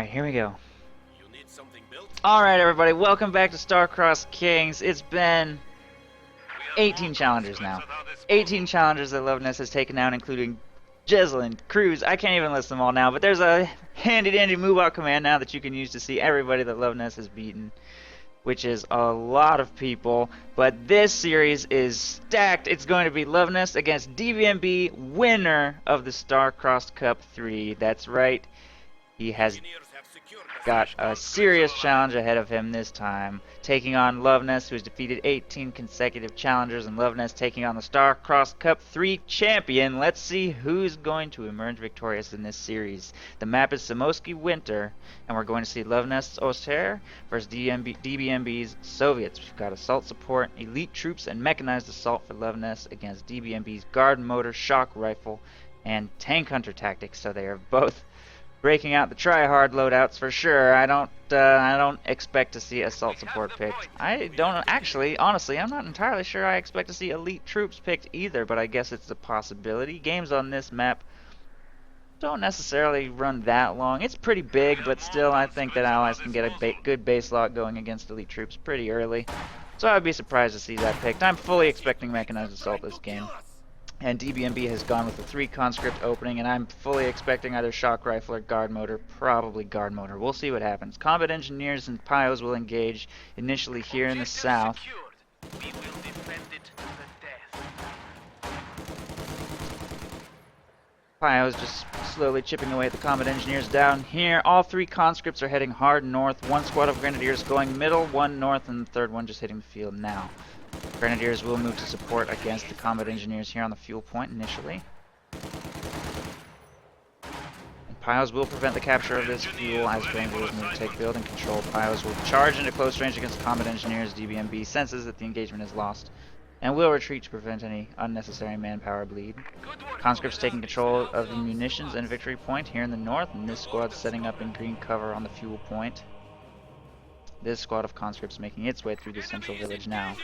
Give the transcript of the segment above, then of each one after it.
Alright, here we go. Alright everybody, welcome back to Star-Crossed Kings. It's been 18 challengers now. 18 challengers that Luvnest has taken down, including Jeslyn, Cruz. I can't even list them all now, but there's a handy-dandy move-out command now that you can use to see everybody that Luvnest has beaten, which is a lot of people. But this series is stacked. It's going to be Luvnest against Dbmb, winner of the Star-Crossed Cup 3. That's right. He has got a serious challenge ahead of him this time, taking on Luvnest, who has defeated 18 consecutive challengers, and Luvnest taking on the Star-Crossed Cup 3 champion. Let's see who's going to emerge victorious in this series. The map is Samoski Winter, and we're going to see Luvnest's Oster versus Dbmb's Soviets. We've got assault support, elite troops, and mechanized assault for Luvnest against Dbmb's guard motor, shock rifle, and tank hunter tactics. So they are both breaking out the try-hard loadouts for sure. I don't expect to see assault support picked. I don't actually, honestly, I'm not entirely sure I expect to see elite troops picked either, but I guess it's a possibility. Games on this map don't necessarily run that long. It's pretty big, but still I think that allies can get a good base lock going against elite troops pretty early. So I would be surprised to see that picked. I'm fully expecting mechanized assault this game. And Dbmb has gone with a 3 conscript opening, and I'm fully expecting either shock rifle or guard motor, probably guard motor. We'll see what happens. Combat engineers and Pios will engage initially here in the south. We will defend it to the death. Pios just slowly chipping away at the combat engineers down here. All 3 conscripts are heading hard north. 1 squad of grenadiers going middle, 1 north, and the 3rd one just hitting the field now. Grenadiers will move to support against the combat engineers here on the fuel point initially. And Pios will prevent the capture of this fuel as Grenadiers move to take building control. Pios will charge into close range against combat engineers. Dbmb senses that the engagement is lost and will retreat to prevent any unnecessary manpower bleed. Conscripts taking control of the munitions and victory point here in the north, and this squad setting up in green cover on the fuel point. This squad of conscripts making its way through the central village now.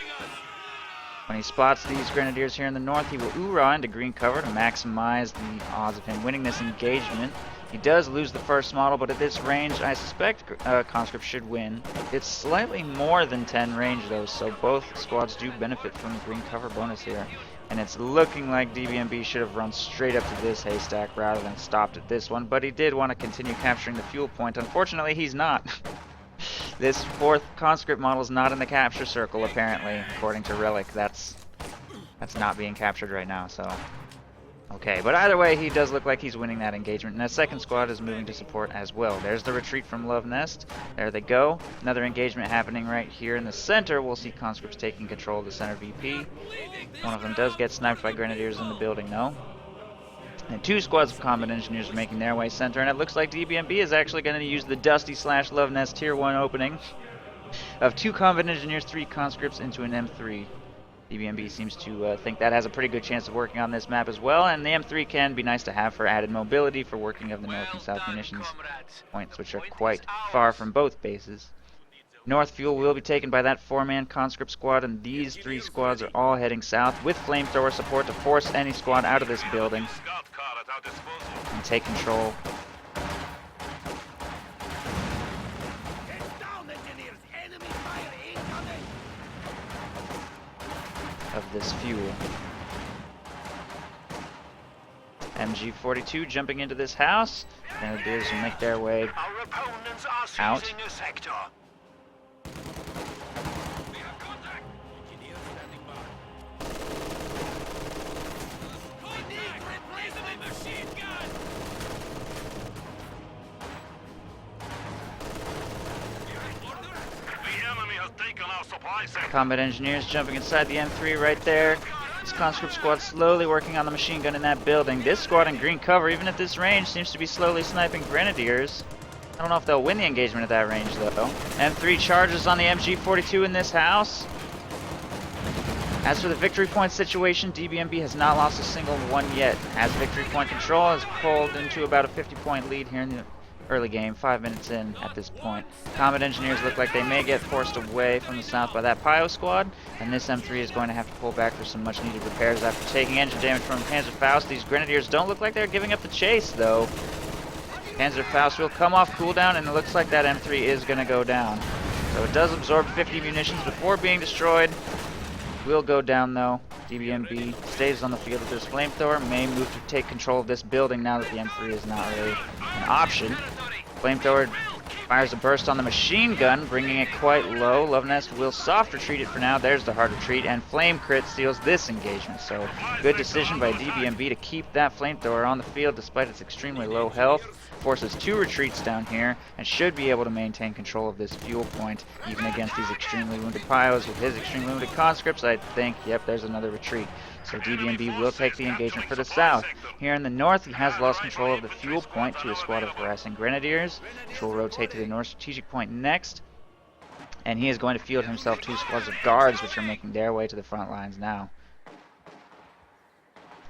When he spots these grenadiers here in the north, he will oorah into green cover to maximize the odds of him winning this engagement. He does lose the first model, but at this range, I suspect conscripts should win. It's slightly more than 10 range though, so both squads do benefit from the green cover bonus here. And it's looking like Dbmb should have run straight up to this haystack rather than stopped at this one, but he did want to continue capturing the fuel point. Unfortunately, he's not. This 4th conscript model is not in the capture circle, apparently, according to Relic. That's not being captured right now, so okay. But either way, he does look like he's winning that engagement, and that 2nd squad is moving to support as well. There's the retreat from Luvnest. There they go. Another engagement happening right here in the center. We'll see conscripts taking control of the center VP. One of them does get sniped by grenadiers in the building, though. And 2 squads of combat engineers are making their way center, and it looks like Dbmb is actually going to use the Dusty / Luvnest Tier 1 opening of 2 combat engineers, 3 conscripts into an M3. Dbmb seems to think that has a pretty good chance of working on this map as well, and the M3 can be nice to have for added mobility for working of the north and south munitions points, which are quite far from both bases. North fuel will be taken by that 4-man conscript squad, and these 3 squads are all heading south with flamethrower support to force any squad out of this building and take control of this fuel. MG42 jumping into this house. Grenadiers will make their way out. Combat engineers jumping inside the M3 right there. This conscript squad slowly working on the machine gun in that building. This squad in green cover, even at this range, seems to be slowly sniping grenadiers. I don't know if they'll win the engagement at that range though. M3 charges on the MG42 in this house. As for the victory point situation, Dbmb has not lost a single one yet. Has victory point control, has pulled into about a 50-point lead here in the early game, 5 minutes in at this point. Combat engineers look like they may get forced away from the south by that Pio squad, and this M3 is going to have to pull back for some much needed repairs after taking engine damage from Panzer Faust. These grenadiers don't look like they're giving up the chase though. Panzerfaust will come off cooldown, and it looks like that M3 is going to go down. So it does absorb 50 munitions before being destroyed. Will go down though. Dbmb stays on the field with his flamethrower. May move to take control of this building now that the M3 is not really an option. Flamethrower fires a burst on the machine gun, bringing it quite low. Luvnest will soft retreat it for now. There's the hard retreat, and Flame Crit steals this engagement. So good decision by Dbmb to keep that flamethrower on the field despite its extremely low health. Forces 2 retreats down here and should be able to maintain control of this fuel point even against these extremely wounded Pyos. With his extremely wounded conscripts, I think, yep, there's another retreat. So Dbmb will take the engagement for the south. Here in the north, he has lost control of the fuel point to a squad of harassing grenadiers, which will rotate to the north strategic point next. And he is going to field himself 2 squads of guards, which are making their way to the front lines now.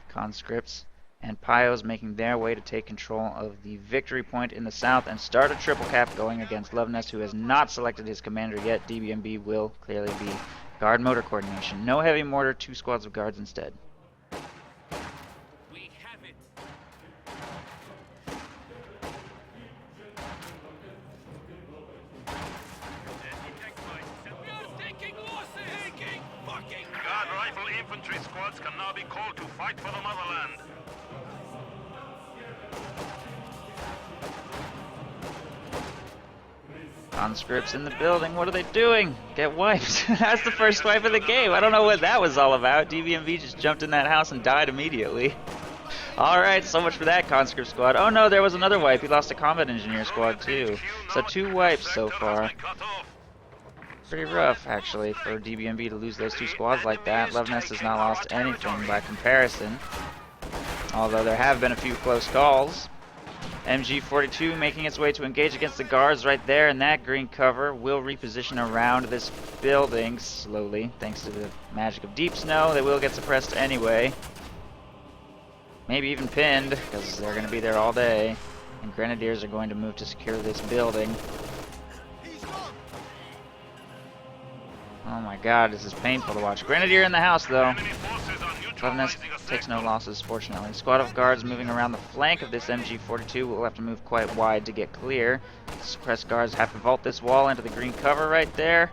Conscripts and Pyos making their way to take control of the victory point in the south and start a triple cap going against Luvnest, who has not selected his commander yet. Dbmb will clearly be guard motor coordination. No heavy mortar, 2 squads of guards instead. We have it. Guard rifle infantry squads can now be called to fight for the motherland. Conscripts in the building, what are they doing? Get wiped. That's the first wipe of the game. I don't know what that was all about. Dbmb just jumped in that house and died immediately. Alright, so much for that conscript squad. Oh no, there was another wipe. He lost a combat engineer squad too. So 2 wipes so far. Pretty rough, actually, for Dbmb to lose those 2 squads like that. Luvnest has not lost anything by comparison, although there have been a few close calls. MG42 making its way to engage against the guards right there, and that green cover will reposition around this building slowly, thanks to the magic of deep snow. They will get suppressed anyway. Maybe even pinned, because they're going to be there all day. And Grenadiers are going to move to secure this building. Oh my god, this is painful to watch. Grenadier in the house, though. Luvnest takes no losses, fortunately. Squad of guards moving around the flank of this MG42 will have to move quite wide to get clear. Suppressed guards have to vault this wall into the green cover right there.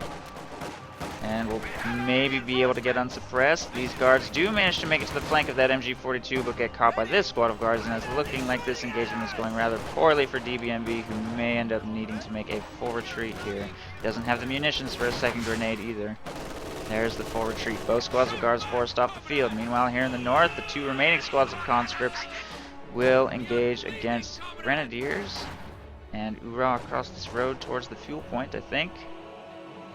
And we'll maybe be able to get unsuppressed. These guards do manage to make it to the flank of that MG42, but get caught by this squad of guards, and it's looking like this engagement is going rather poorly for Dbmb, who may end up needing to make a full retreat here. Doesn't have the munitions for a second grenade either. There's the full retreat. Both squads of guards forced off the field. Meanwhile, here in the north, the 2 remaining squads of conscripts will engage against grenadiers and hoorah across this road towards the fuel point, I think.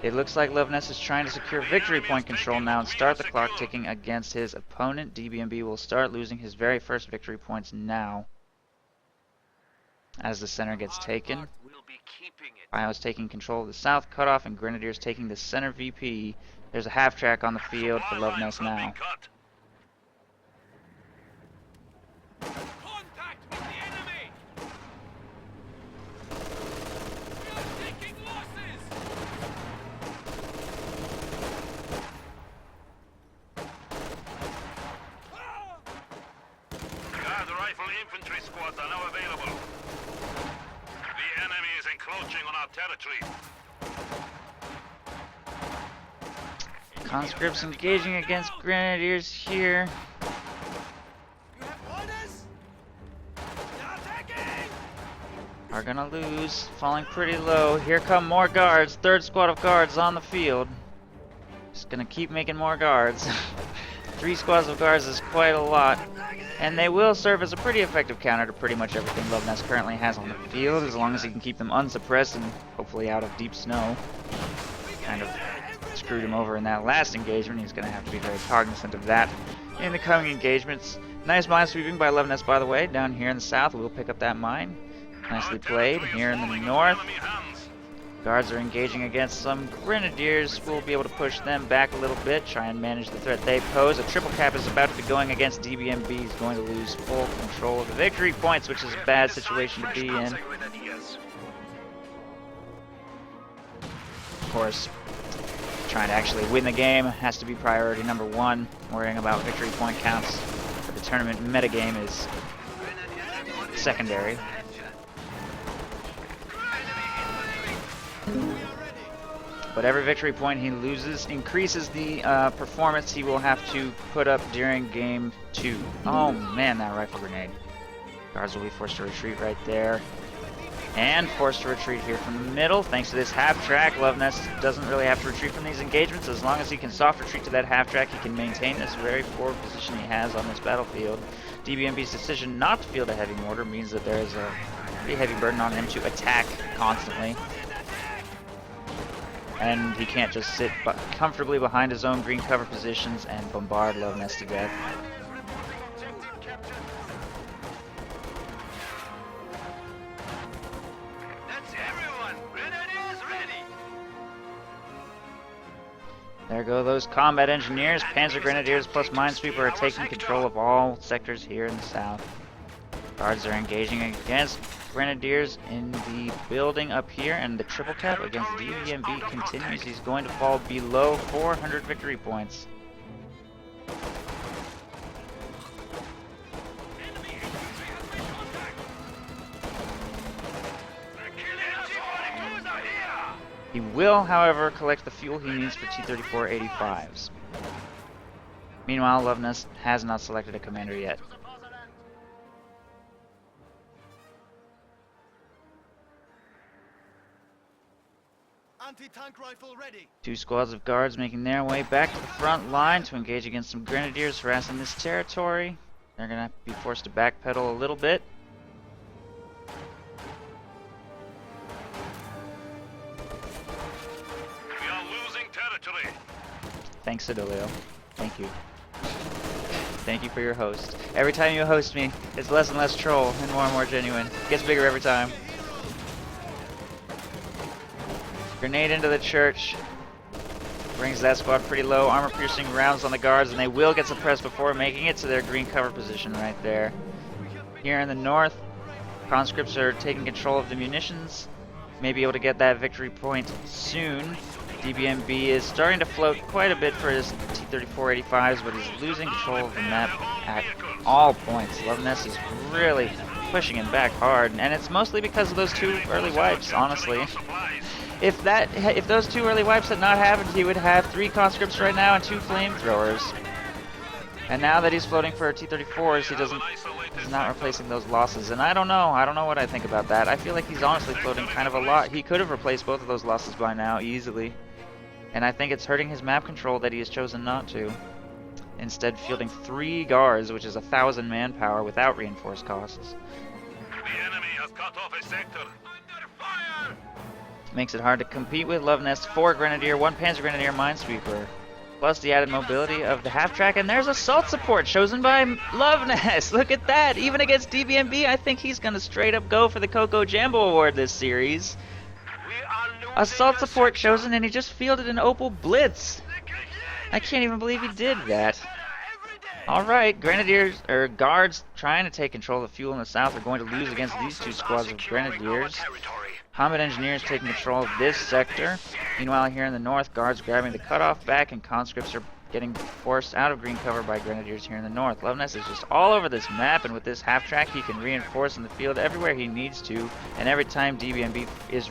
It looks like Luvnest is trying to secure victory point control now and start the clock ticking against his opponent. Dbmb will start losing his very first victory points now as the center gets taken. Pyos taking control of the south cutoff and Grenadiers taking the center VP. There's a half track on the field for Luvnest now. Contact with the enemy. We are taking losses. Guard rifle infantry squads are now available. The enemy is encroaching on our territory. Conscripts engaging against Grenadiers here. You have orders? Attacking! Are gonna lose, falling pretty low. Here come more guards. 3rd squad of guards on the field. Just gonna keep making more guards. 3 squads of guards is quite a lot. And they will serve as a pretty effective counter to pretty much everything Luvnest currently has on the field, as long as he can keep them unsuppressed and hopefully out of deep snow. Kind of screwed him over in that last engagement. He's going to have to be very cognizant of that in the coming engagements. Nice mine sweeping by Luvnest, by the way. Down here in the south, we'll pick up that mine. Nicely played. Here in the north, guards are engaging against some Grenadiers. We'll be able to push them back a little bit, try and manage the threat they pose. A triple cap is about to be going against Dbmb. He's going to lose full control of the victory points, which is a bad situation to be in. Of course, trying to actually win the game has to be priority number 1. Worrying about victory point counts for the tournament metagame is secondary. But every victory point he loses increases the performance he will have to put up during game 2. Oh man, that rifle grenade. Guards will be forced to retreat right there. And forced to retreat here from the middle. Thanks to this half track, Luvnest doesn't really have to retreat from these engagements. As long as he can soft retreat to that half track, he can maintain this very forward position he has on this battlefield. Dbmb's decision not to field a heavy mortar means that there is a pretty heavy burden on him to attack constantly. And he can't just sit comfortably behind his own green cover positions and bombard Luvnest to death. There go those combat engineers. Panzer Grenadiers plus Minesweeper are taking control of all sectors here in the south. Guards are engaging against Grenadiers in the building up here, and the triple cap against Dbmb continues. He's going to fall below 400 victory points. He will, however, collect the fuel he needs for T-34-85s. Meanwhile, Luvnest has not selected a commander yet. Anti-tank rifle ready. 2 squads of guards making their way back to the front line to engage against some Grenadiers harassing this territory. They're going to be forced to backpedal a little bit. We are losing territory. Thanks, Sidolio. Thank you. Thank you for your host. Every time you host me, it's less and less troll and more genuine. It gets bigger every time. Grenade into the church. Brings that squad pretty low. Armor-piercing rounds on the guards, and they will get suppressed before making it to their green cover position right there. Here in the north, conscripts are taking control of the munitions. May be able to get that victory point soon. Dbmb is starting to float quite a bit for his T-34-85s, but he's losing control of the map at all points. Luvnest is really pushing him back hard, and it's mostly because of those 2 early wipes, honestly. If those 2 early wipes had not happened, he would have 3 conscripts right now and 2 flamethrowers. And now that he's floating for T-34s, he's not replacing those losses. And I don't know what I think about that. I feel like he's honestly floating kind of a lot. He could have replaced both of those losses by now easily. And I think it's hurting his map control that he has chosen not to. Instead fielding 3 guards, which is 1,000 manpower without reinforced costs. The enemy has cut off a sector. Under fire! Makes it hard to compete with Luvnest. 4 Grenadier, 1 Panzer Grenadier Minesweeper. Plus the added mobility of the half-track, and there's assault support chosen by Luvnest. Look at that! Even against Dbmb, I think he's gonna straight up go for the Coco Jambo Award this series. Assault support chosen, and he just fielded an Opal Blitz. I can't even believe he did that. Alright, Grenadiers, or guards trying to take control of the fuel in the south are going to lose against these 2 squads of Grenadiers. Combat engineers taking control of this sector. Meanwhile, here in the north, guards grabbing the cutoff back, and conscripts are getting forced out of green cover by Grenadiers here in the north. Luvnest is just all over this map, and with this half track, he can reinforce in the field everywhere he needs to. And every time Dbmb is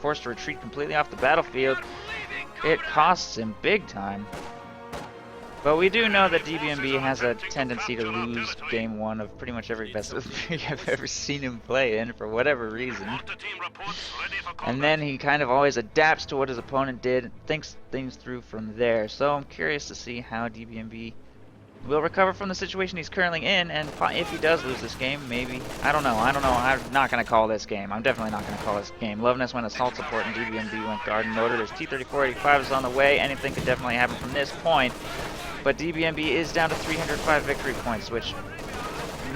forced to retreat completely off the battlefield, it costs him big time. But we do know that Dbmb has a tendency to lose game 1 of pretty much every best of 3 I've ever seen him play in for whatever reason. And then he kind of always adapts to what his opponent did and thinks things through from there. So I'm curious to see how Dbmb will recover from the situation he's currently in, and if he does lose this game, maybe, I don't know, I'm not going to call this game. I'm definitely not going to call this game. Luvnest went assault support and Dbmb went guard and motor. There's T-34-85 is on the way. Anything could definitely happen from this point. But Dbmb is down to 305 victory points, which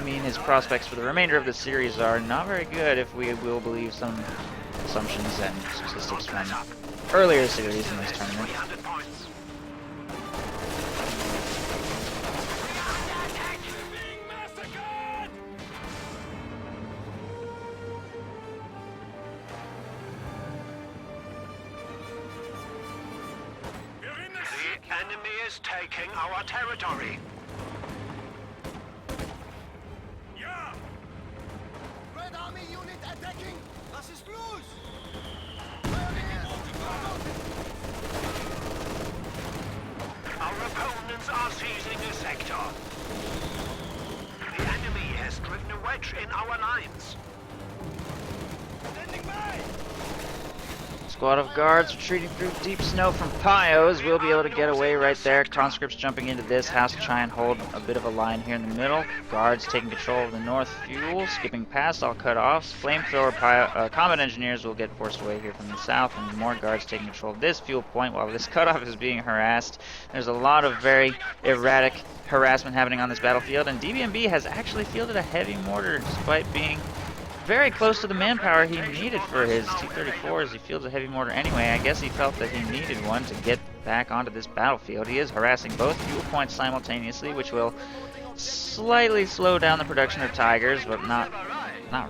mean his prospects for the remainder of the series are not very good if we will believe some assumptions and statistics from earlier series in this tournament. The enemy is taking our territory. Red Army unit attacking! Was ist los? Feuer approach in our lines. Squad of guards retreating through deep snow from Pios. We'll be able to get away right there. Conscripts jumping into this house to try and hold a bit of a line here in the middle. Guards taking control of the north fuel, skipping past all cutoffs. Flamethrower combat engineers will get forced away here from the south, and more guards taking control of this fuel point while this cutoff is being harassed. There's a lot of very erratic harassment happening on this battlefield, and Dbmb has actually fielded a heavy mortar despite being very close to the manpower he needed for his T-34s. He fields a heavy mortar anyway. I guess he felt that he needed one to get back onto this battlefield. He is harassing both fuel points simultaneously, which will slightly slow down the production of Tigers, but not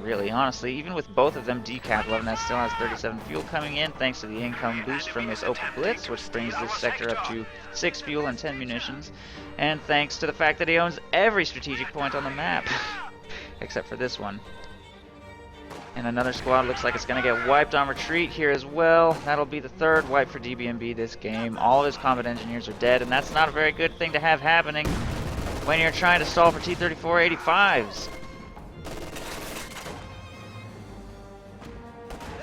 really, honestly. Even with both of them decapped, Luvnest still has 37 fuel coming in, thanks to the income boost from this Opal Blitz, which brings this sector up to 6 fuel and 10 munitions, and thanks to the fact that he owns every strategic point on the map, except for this one. And another squad looks like it's going to get wiped on retreat here as well. That'll be the third wipe for Dbmb this game. All of his combat engineers are dead, and that's not a very good thing to have happening when you're trying to stall for T-34-85s.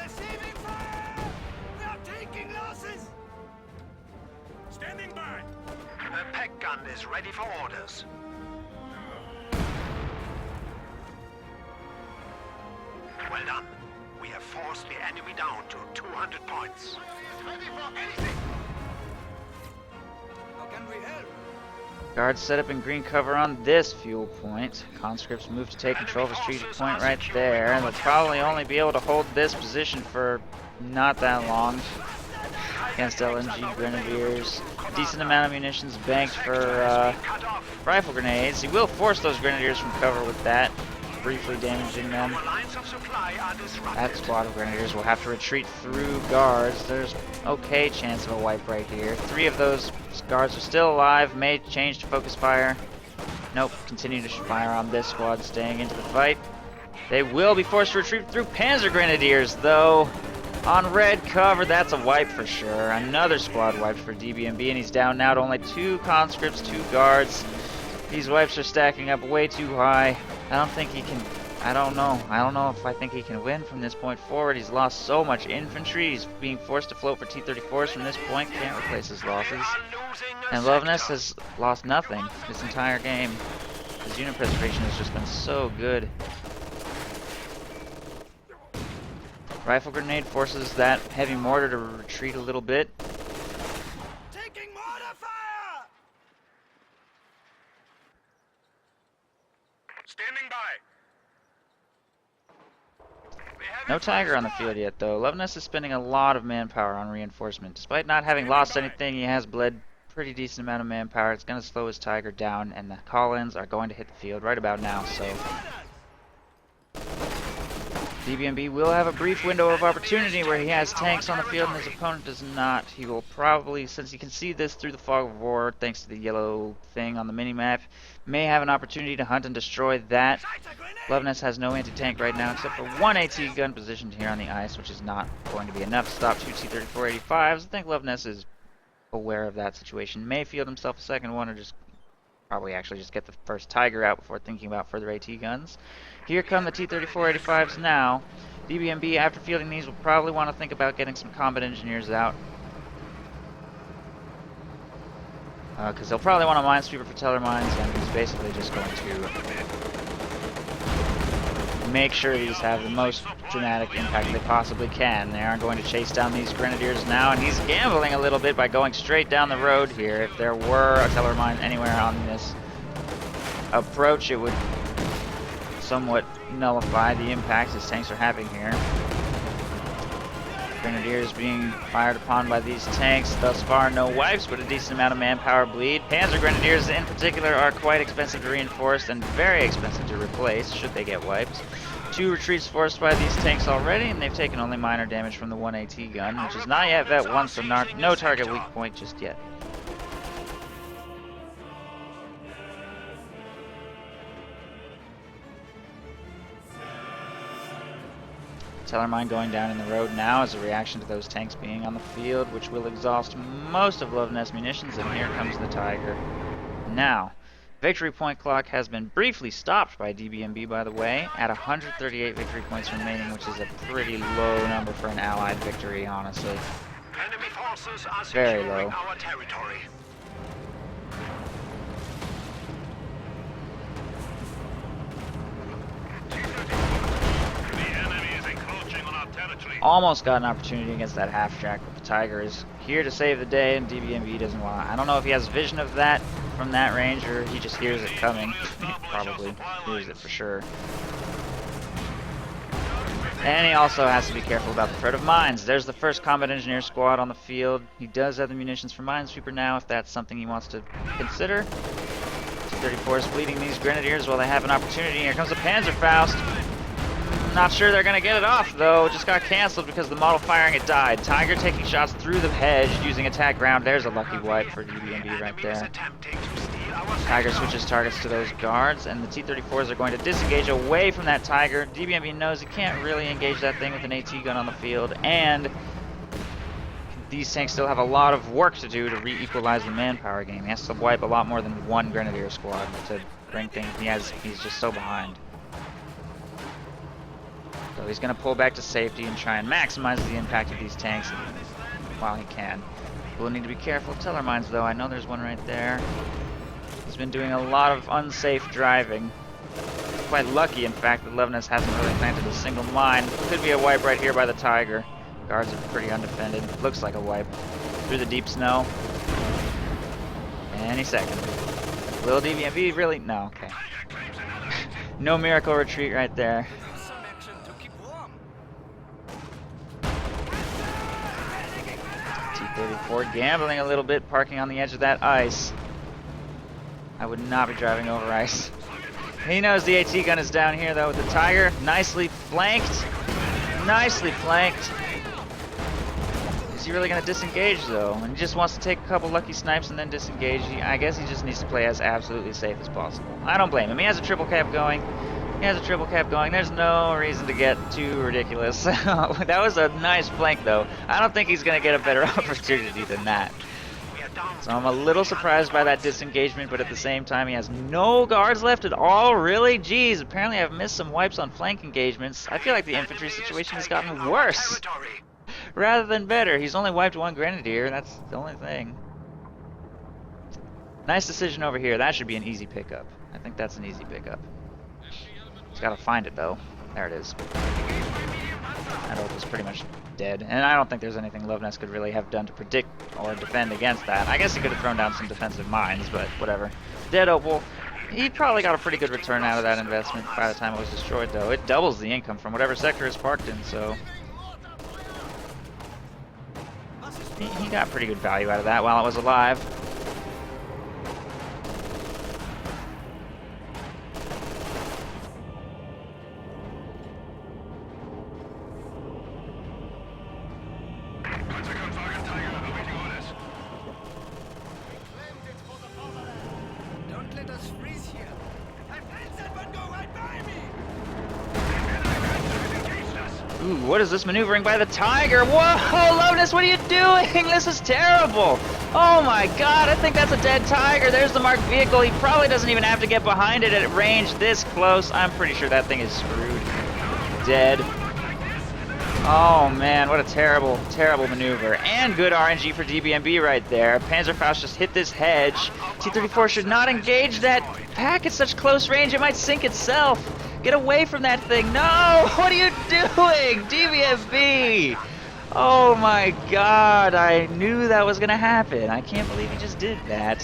Receiving fire! We are taking losses! Standing by. The peg gun is ready for orders. Well done. We have forced the enemy down to 200 points. Ready for anything. How can we help? Guards set up in green cover on this fuel point. Conscripts move to take control of a strategic point right there, and they'll probably only be able to hold this position for not that long against LNG Grenadiers. A decent amount of munitions banked for rifle grenades. He will force those Grenadiers from cover with that, briefly damaging them. That squad of Grenadiers will have to retreat through guards. There's okay chance of a wipe right here. 3 of those guards are still alive, may change to focus fire. Nope, continue to fire on this squad, staying into the fight. They will be forced to retreat through Panzer Grenadiers, though. On red cover, that's a wipe for sure. Another squad wiped for Dbmb, and he's down now to only 2 conscripts, 2 guards. These wipes are stacking up way too high. I don't think he can, I don't know if I think he can win from this point forward. He's lost so much infantry. He's being forced to float for T-34s from this point. Can't replace his losses. And Luvnest has lost nothing this entire game. His unit preservation has just been so good. Rifle grenade forces that heavy mortar to retreat a little bit. Taking mortar fire! Standing by. No Tiger on the field yet, though. Luvnest is spending a lot of manpower on reinforcement. Despite not having lost anything, he has bled pretty decent amount of manpower. It's going to slow his Tiger down, and the call-ins are going to hit the field right about now, so Dbmb will have a brief window of opportunity where he has tanks on the field and his opponent does not. He will probably, since he can see this through the fog of war, thanks to the yellow thing on the minimap, may have an opportunity to hunt and destroy that. Luvnest has no anti-tank right now except for 1 AT gun positioned here on the ice, which is not going to be enough to stop 2 T-34-85s. I think Luvnest is aware of that situation. May field himself a second one, or just probably actually just get the first Tiger out before thinking about further AT guns. Here come the T-34-85s now. Dbmb, after fielding these, will probably want to think about getting some combat engineers out. Because they'll probably want to minesweeper for teller mines, and he's basically just going to make sure these have the most dramatic impact they possibly can. They aren't going to chase down these Grenadiers now, and he's gambling a little bit by going straight down the road here. If there were a teller mine anywhere on this approach, it would somewhat nullify the impact his tanks are having here. Grenadiers being fired upon by these tanks. Thus far, no wipes, but a decent amount of manpower bleed. Panzer Grenadiers in particular are quite expensive to reinforce and very expensive to replace should they get wiped. 2 retreats forced by these tanks already, and they've taken only minor damage from the 1 AT gun, which is not yet Vet 1, so no target weak point just yet. Teller mine going down in the road now as a reaction to those tanks being on the field, which will exhaust most of Luvnest's munitions, and here comes the Tiger. Now, Victory point clock has been briefly stopped by Dbmb, by the way, at 138 victory points remaining, which is a pretty low number for an Allied victory, honestly. Enemy forces are Very securing low. our territory. The enemy is encroaching on our territory. Almost got an opportunity against that half-track, but the Tiger is here to save the day, and Dbmb doesn't want to. I don't know if he has vision of that from that range, or he just hears it coming. Probably hears it for sure. And he also has to be careful about the threat of mines. There's the first combat engineer squad on the field. He does have the munitions for Minesweeper now, if that's something he wants to consider. T-34 is bleeding these grenadiers while they have an opportunity. Here comes the Panzerfaust. Not sure they're going to get it off, though. Just got canceled because the model firing it died. Tiger taking shots through the hedge using attack ground. There's a lucky wipe for Dbmb right there. Tiger switches targets to those guards, and the T-34s are going to disengage away from that Tiger. Dbmb knows he can't really engage that thing with an AT gun on the field, and these tanks still have a lot of work to do to re-equalize the manpower game. He has to wipe a lot more than one Grenadier squad to bring things. He's just so behind. So he's going to pull back to safety and try and maximize the impact of these tanks while he can. We'll need to be careful of Teller mines, though. I know there's one right there. He's been doing a lot of unsafe driving. Quite lucky, in fact, that Luvnest hasn't really planted a single mine. Could be a wipe right here by the Tiger. Guards are pretty undefended. Looks like a wipe. Through the deep snow. Any second. Will Dbmb really? No, okay. No miracle retreat right there. Some action to keep warm. T-34 gambling a little bit, parking on the edge of that ice. I would not be driving over ice. He knows the AT gun is down here, though, with the Tiger. Nicely flanked. Nicely flanked. Is he really going to disengage, though? And he just wants to take a couple lucky snipes and then disengage. I guess he just needs to play as absolutely safe as possible. I don't blame him. He has a triple cap going. There's no reason to get too ridiculous. That was a nice flank, though. I don't think he's going to get a better opportunity than that. So I'm a little surprised by that disengagement, but at the same time, he has no guards left at all? Really? Jeez, apparently I've missed some wipes on flank engagements. I feel like the infantry situation has gotten worse rather than better. He's only wiped one Grenadier, that's the only thing. Nice decision over here. That should be an easy pickup. I think that's an easy pickup. He's got to find it, though. There it is. That orb was pretty much dead, and I don't think there's anything Luvnest could really have done to predict or defend against that. I guess he could have thrown down some defensive mines, but whatever. Dead Opal. He probably got a pretty good return out of that investment by the time it was destroyed, though. It doubles the income from whatever sector it's parked in, so he got pretty good value out of that while it was alive. Don't let us freeze here. I felt that one go right by me. Ooh, what is this maneuvering by the Tiger? Whoa, Luvnest, what are you doing? This is terrible. Oh my god, I think that's a dead Tiger. There's the marked vehicle. He probably doesn't even have to get behind it at range this close. I'm pretty sure that thing is screwed. Dead. Oh man, what a terrible, terrible maneuver. And good RNG for Dbmb right there. Panzerfaust just hit this hedge. T-34 should not engage that pack at such close range. It might sink itself. Get away from that thing. No! What are you doing? Dbmb! Oh my god, I knew that was gonna happen. I can't believe he just did that.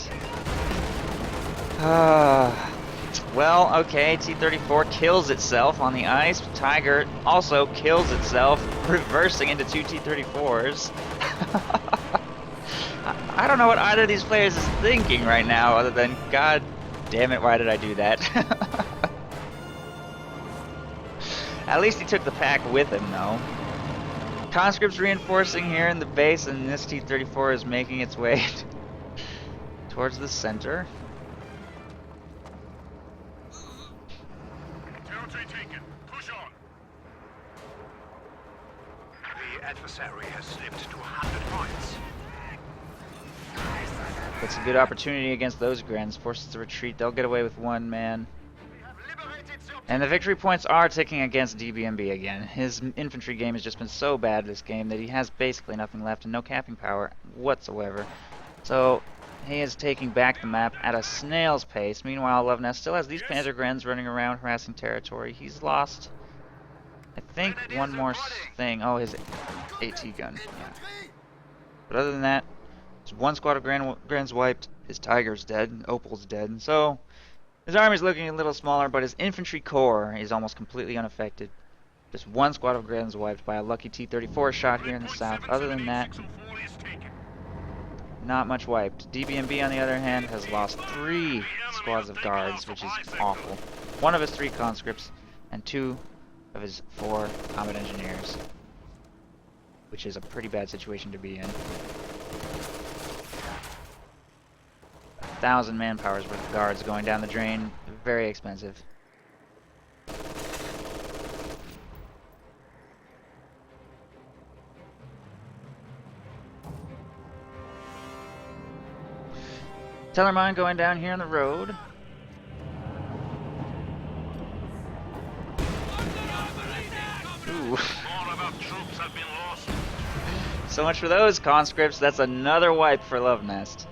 Well, okay, T-34 kills itself on the ice. Tiger also kills itself, reversing into two T-34s. I don't know what either of these players is thinking right now, other than, god damn it, why did I do that? At least he took the pack with him, though. Conscripts reinforcing here in the base, and this T-34 is making its way towards the center. Territory taken. Push on. The adversary has slipped to 100 points. It's a good opportunity against those Grens. Forces to retreat. They'll get away with one man. And the victory points are ticking against Dbmb again. His infantry game has just been so bad this game that he has basically nothing left and no capping power whatsoever. So he is taking back the map at a snail's pace. Meanwhile, Luvnest still has these Panzer Grens running around harassing territory. He's lost, I think, one more thing. Oh, his AT gun. Yeah. But other than that, there's one squad of Grens wiped. His Tiger's dead. Opal's dead. So his army's looking a little smaller, but his infantry corps is almost completely unaffected. Just one squad of Grens wiped by a lucky T-34 shot here in the south. Other than that, not much wiped. Dbmb, on the other hand, has lost 3 squads of guards, which is awful. 1 of his 3 conscripts, and 2 of his 4 combat engineers, which is a pretty bad situation to be in. 1,000 manpower's worth of guards going down the drain. Very expensive. Tellermine going down here on the road. Ooh. So much for those conscripts. That's another wipe for Luvnest.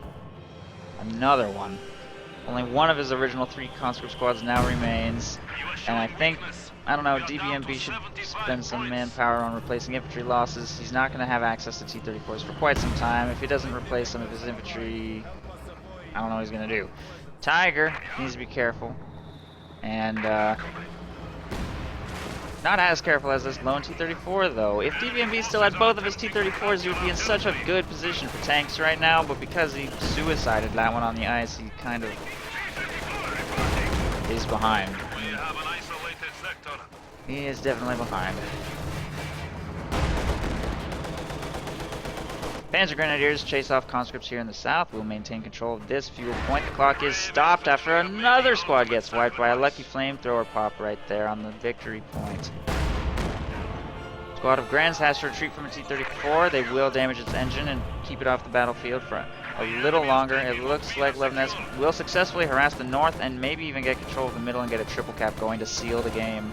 Another one. Only one of his original 3 conscript squads now remains. And I think, I don't know, Dbmb should spend some manpower on replacing infantry losses. He's not going to have access to T-34s for quite some time. If he doesn't replace some of his infantry, I don't know what he's going to do. Tiger needs to be careful. And, not as careful as this lone T-34, though. If Dbmb still had both of his T-34s, he would be in such a good position for tanks right now, but because he suicided that one on the ice, he kind of is behind. He is definitely behind. Panzer Grenadiers chase off conscripts here in the south. We'll maintain control of this fuel point. The clock is stopped after another squad gets wiped by a lucky flamethrower pop right there on the victory point. Squad of Grens has to retreat from a T-34. They will damage its engine and keep it off the battlefield for a little longer. It looks like Luvnest will successfully harass the north and maybe even get control of the middle and get a triple cap going to seal the game.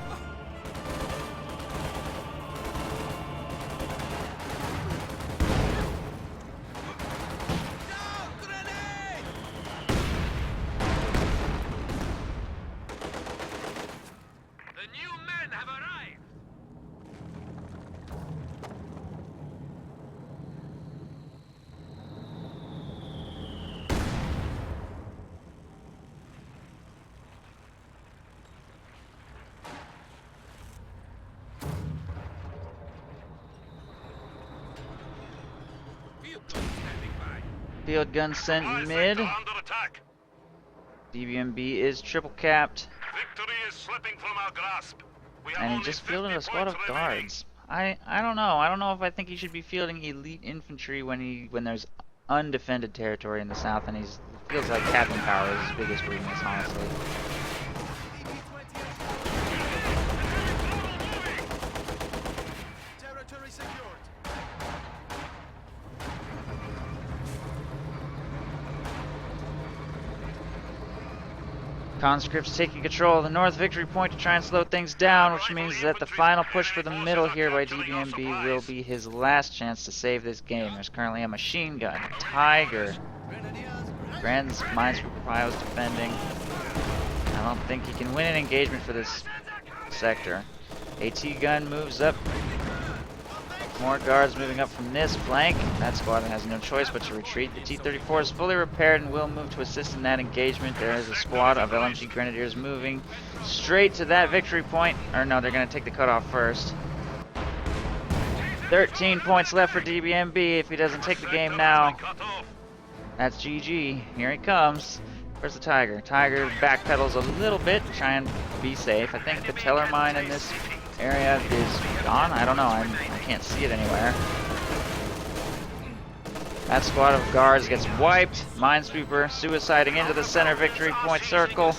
Field gun sent mid. Dbmb is triple capped. Victory is slipping from our grasp. And he just fielded a squad of guards. I don't know. I don't know if I think he should be fielding elite infantry when there's undefended territory in the south, and feels like captain power is his biggest weakness, honestly. Territory secured. Conscripts taking control of the north victory point to try and slow things down, which means that the final push for the middle here by Dbmb will be his last chance to save this game. There's currently a machine gun, Tiger, Grens, Minesweeper Piles defending. I don't think he can win an engagement for this sector. AT gun moves up. More guards moving up from this flank. That squad has no choice but to retreat. The T-34 is fully repaired and will move to assist in that engagement. There is a squad of LMG Grenadiers moving straight to that victory point. Or no, they're going to take the cutoff first. 13 points left for Dbmb if he doesn't take the game now. That's GG. Here he comes. Where's the Tiger? Tiger backpedals a little bit to try and be safe. I think the Tellermine in this area is gone. I don't know. I can't see it anywhere. That squad of guards gets wiped. Minesweeper suiciding into the center victory point circle.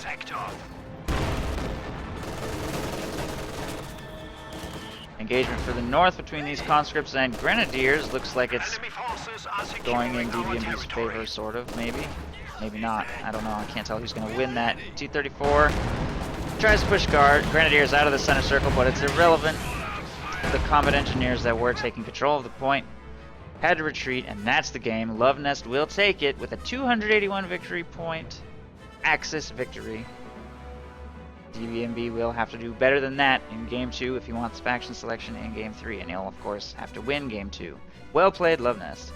Engagement for the north between these conscripts and grenadiers looks like it's Enemy forces are going securing in our DBMB's territory. favor, sort of, maybe. Maybe not. I don't know. I can't tell who's going to win that. T-34 tries to push guard. Grenadiers out of the center circle, but it's irrelevant. The combat engineers that were taking control of the point had to retreat, and that's the game. Luvnest will take it with a 281 victory point. Axis victory. Dbmb will have to do better than that in Game 2 if he wants faction selection in Game 3, and he'll, of course, have to win Game 2. Well played, Luvnest.